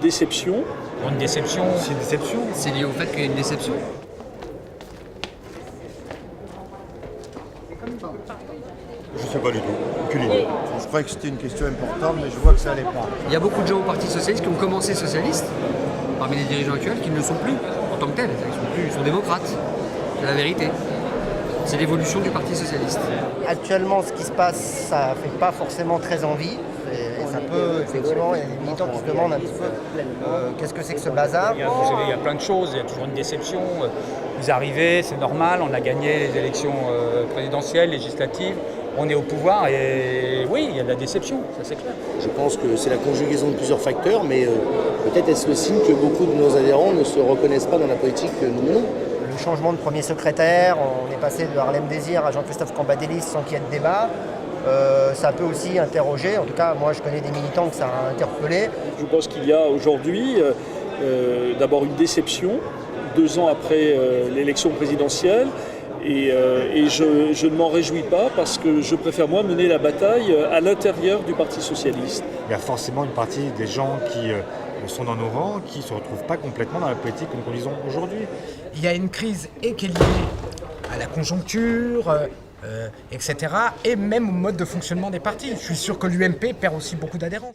Déception. Une déception. C'est une déception. C'est lié au fait qu'il y a une déception. Je ne sais pas du tout. Aucune idée. Je croyais que c'était une question importante, mais je vois que ça n'allait pas. Il y a beaucoup de gens au Parti Socialiste qui ont commencé socialistes, parmi les dirigeants actuels, qui ne le sont plus en tant que tels. Ils sont démocrates. C'est la vérité. C'est l'évolution du Parti Socialiste. Actuellement, ce qui se passe, ça ne fait pas forcément très envie. Et ça peut, effectivement, il y a des militants qui se demandent un petit peu qu'est-ce que c'est que ce bazar. Vous savez, il y a plein de choses, il y a toujours une déception. Vous arrivez, c'est normal, on a gagné les élections présidentielles, législatives, on est au pouvoir et oui, il y a de la déception, ça c'est clair. Je pense que c'est la conjugaison de plusieurs facteurs, mais peut-être est-ce le signe que beaucoup de nos adhérents ne se reconnaissent pas dans la politique que nous menons. Le changement de premier secrétaire, on est passé de Harlem Désir à Jean-Christophe Cambadélis sans qu'il y ait de débat. Ça peut aussi interroger, en tout cas moi je connais des militants que ça a interpellé. Je pense qu'il y a aujourd'hui d'abord une déception, 2 ans après l'élection présidentielle, et je ne m'en réjouis pas parce que je préfère moi mener la bataille à l'intérieur du Parti Socialiste. Il y a forcément une partie des gens qui sont dans nos rangs, qui ne se retrouvent pas complètement dans la politique que nous conduisons aujourd'hui. Il y a une crise et qui est liée à la conjoncture, etc. et même au mode de fonctionnement des partis. Je suis sûr que l'UMP perd aussi beaucoup d'adhérents.